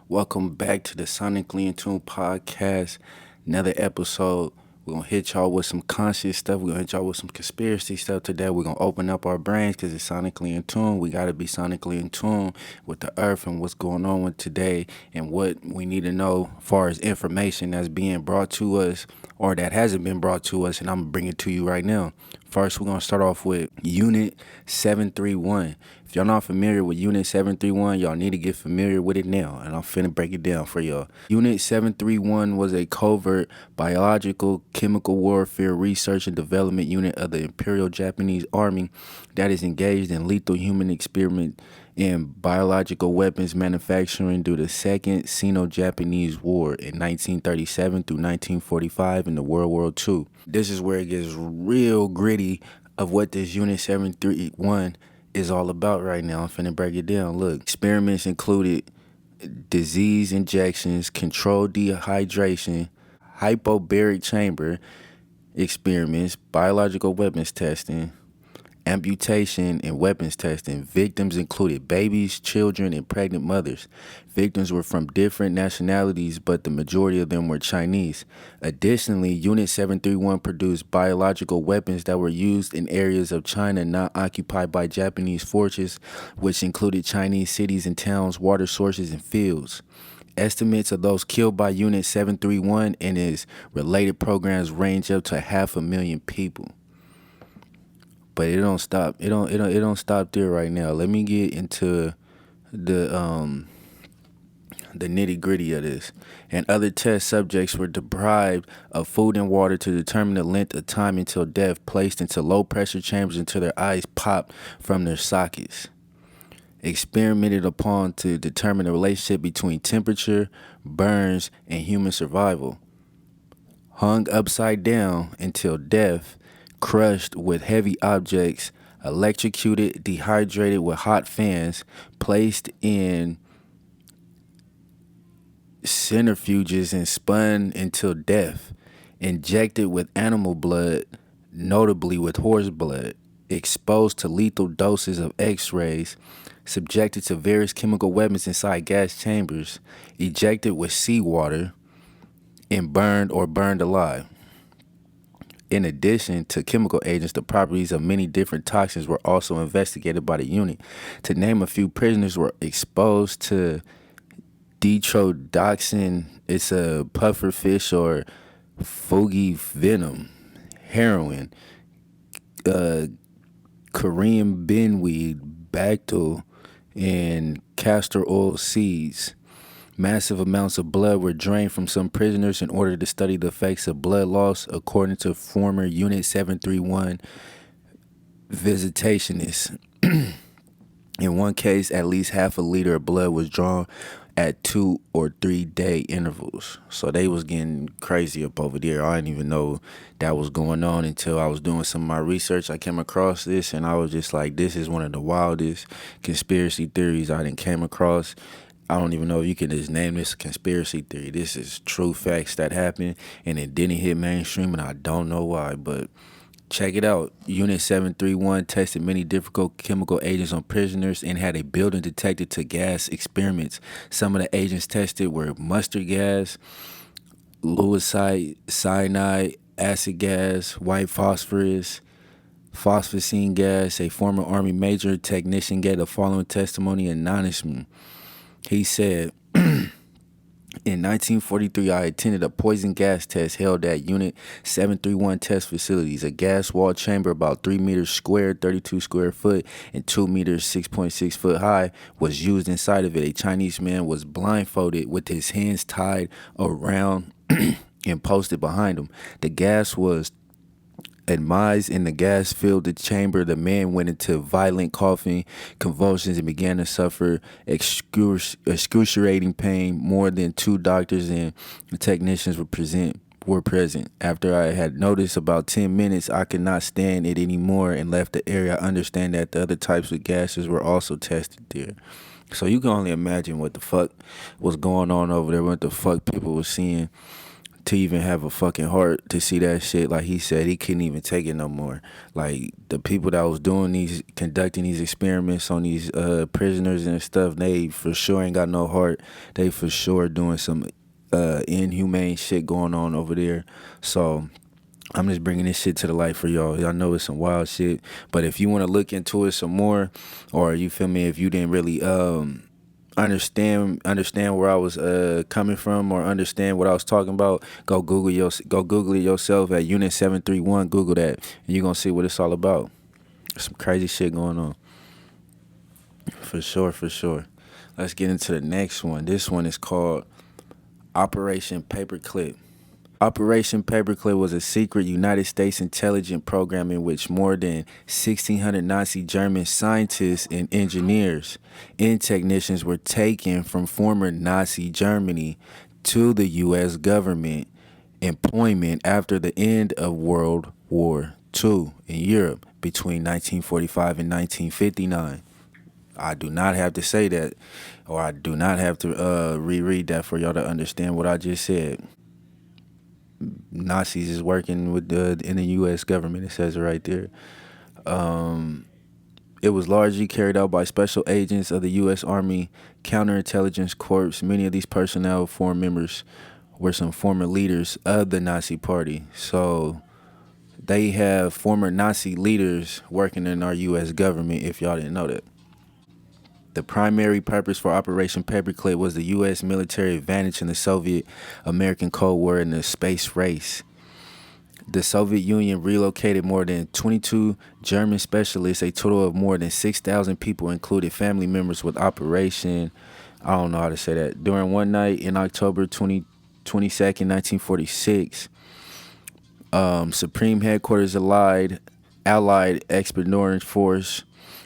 Welcome back to the Sonicallyintuned podcast. Another episode. We're gonna hit y'all with some conscious stuff. We're gonna hit y'all with some conspiracy stuff today. We're gonna open up our brains because it's sonically in tune. We gotta be sonically in tune with the earth and what's going on with today and what we need to know as far as information that's being brought to us or that hasn't been brought to us, and I'm gonna bring it to you right now. First, we're gonna start off with Unit 731. If y'all not familiar with Unit 731, y'all need to get familiar with it now, and I'm finna break it down for y'all. Unit 731 was a covert biological chemical warfare research and development unit of the Imperial Japanese Army that is engaged in lethal human experiment in biological weapons manufacturing during the Second Sino-Japanese War in 1937 through 1945 in the World War II. This is where it gets real gritty of what this Unit 731 is all about right now. I'm finna break it down. Look, experiments included disease injections, controlled dehydration, hypobaric chamber experiments, biological weapons testing, amputation and weapons testing. Victims included babies, children, and pregnant mothers. Victims were from different nationalities, but the majority of them were Chinese. Additionally, Unit 731 produced biological weapons that were used in areas of China not occupied by Japanese forces, which included Chinese cities and towns, water sources, and fields. Estimates of those killed by Unit 731 and its related programs range up to 500,000 people. But it don't stop. It don't stop there right now. Let me get into the nitty gritty of this. And other test subjects were deprived of food and water to determine the length of time until death, placed into low pressure chambers until their eyes popped from their sockets. Experimented upon to determine the relationship between temperature, burns, and human survival. Hung upside down until death, crushed with heavy objects, electrocuted, dehydrated with hot fans, placed in centrifuges and spun until death, injected with animal blood, notably with horse blood, exposed to lethal doses of x-rays, subjected to various chemical weapons inside gas chambers, ejected with seawater, and burned alive. In addition to chemical agents, the properties of many different toxins were also investigated by the unit. To name a few, prisoners were exposed to detrodoxin, it's a pufferfish or foggy venom, heroin, Korean binweed, Bactyl, and castor oil seeds. Massive amounts of blood were drained from some prisoners in order to study the effects of blood loss, according to former Unit 731 visitationists. In one case, at least half a liter of blood was drawn at 2 or 3 day intervals. So they was getting crazy up over there. I didn't even know that was going on until I was doing some of my research. I came across this and I was just like, this is one of the wildest conspiracy theories I didn't came across. I don't even know if you can just name this a conspiracy theory. This is true facts that happened, and it didn't hit mainstream, and I don't know why, but check it out. Unit 731 tested many difficult chemical agents on prisoners and had a building detected to gas experiments. Some of the agents tested were mustard gas, lewisite, cyanide, acid gas, white phosphorus, phosphocene gas. A former Army major technician gave the following testimony in anonymously. He said, in 1943, I attended a poison gas test held at Unit 731 test facilities. A gas wall chamber about 3 meters square, 32 square foot, and 2 meters, 6.6 foot high was used inside of it. A Chinese man was blindfolded with his hands tied around and posted behind him. The gas was admised in the gas filled the chamber. The man went into violent coughing, convulsions, and began to suffer excruciating pain. More than 2 doctors and technicians were present. After I had noticed about 10 minutes I could not stand it anymore and left the area. I understand that the other types of gases were also tested there. So you can only imagine what the fuck was going on over there, what the fuck people were seeing. to even have a fucking heart to see that shit. Like he said, he couldn't even take it no more. Like the people that was conducting these experiments on these prisoners and stuff, they for sure ain't got no heart. They for sure doing some inhumane shit going on over there. So I'm just bringing this shit to the light for y'all. Y'all know it's some wild shit, but if you want to look into it some more, or you feel me, if you didn't really understand where I was coming from, or understand what I was talking about, go Google it yourself at Unit 731. Google that, and you're gonna see what it's all about. Some crazy shit going on. For sure, for sure. Let's get into the next one. This one is called Operation Paperclip. Operation Paperclip was a secret United States intelligence program in which more than 1,600 Nazi German scientists and engineers and technicians were taken from former Nazi Germany to the U.S. government employment after the end of World War II in Europe between 1945 and 1959. I do not have to say that, or I do not have to reread that for y'all to understand what I just said. Nazis is working with in the U.S. government. It says it right there. It was largely carried out by special agents of the U.S. Army Counterintelligence Corps. Many of these personnel members were some former leaders of the Nazi Party. So they have former Nazi leaders working in our U.S. government, if y'all didn't know that. The primary purpose for Operation Paperclip was the U.S. military advantage in the Soviet-American Cold War and the space race. The Soviet Union relocated more than 22 German specialists. A total of more than 6,000 people included family members with Operation, I don't know how to say that, during one night in October 22nd, 1946. Supreme Headquarters Allied Expeditionary Force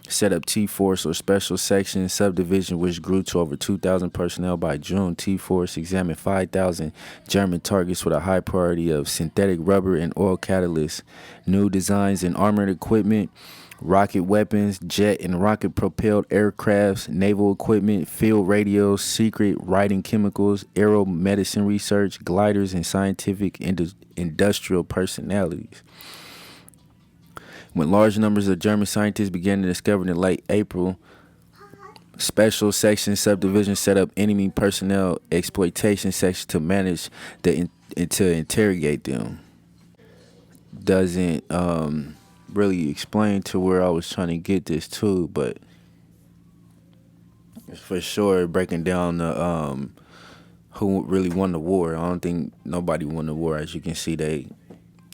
set up T-Force, or Special Section Subdivision, which grew to over 2,000 personnel by June. T-Force examined 5,000 German targets with a high priority of synthetic rubber and oil catalysts, new designs in armored equipment, rocket weapons, jet and rocket-propelled aircrafts, naval equipment, field radios, secret writing chemicals, aero medicine research, gliders, and scientific industrial personalities. When large numbers of German scientists began to discover in late April, Special Section Subdivision set up enemy personnel exploitation section to manage to interrogate them. Doesn't really explain to where I was trying to get this to, but for sure breaking down the who really won the war. I don't think nobody won the war. As you can see, they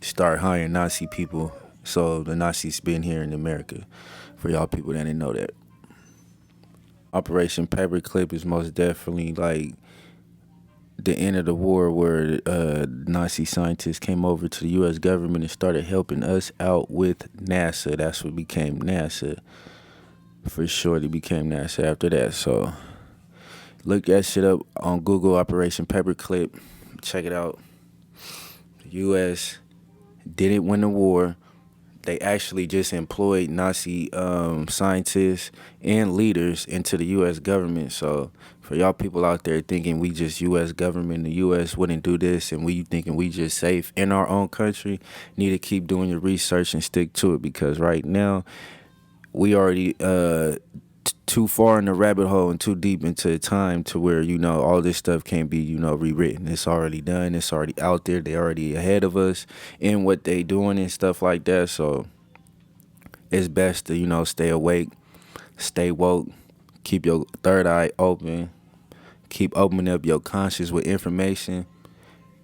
start hiring Nazi people. So the Nazis been here in America, for y'all people that didn't know that. Operation Paperclip is most definitely like the end of the war, where Nazi scientists came over to the U.S. government and started helping us out with NASA. That's what became NASA. For sure, they became NASA after that. So look that shit up on Google, Operation Paperclip. Check it out. The U.S. didn't win the war. They actually just employed Nazi scientists and leaders into the U.S. government. So for y'all people out there thinking we just U.S. government, the U.S. wouldn't do this, and we thinking we just safe in our own country, need to keep doing your research and stick to it, because right now we already too far in the rabbit hole and too deep into time to where, all this stuff can't be, rewritten. It's already done. It's already out there. They already ahead of us in what they doing and stuff like that. So it's best to, stay awake, stay woke, keep your third eye open, keep opening up your conscience with information.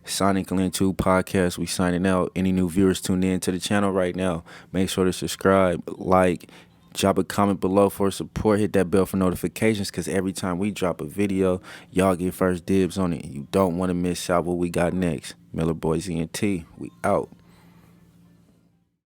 Sonicallyintuned podcast, we signing out. Any new viewers tuned in to the channel right now, make sure to subscribe, like, drop a comment below for support. Hit that bell for notifications, because every time we drop a video, y'all get first dibs on it. You don't want to miss out what we got next. Millerboyzent, we out.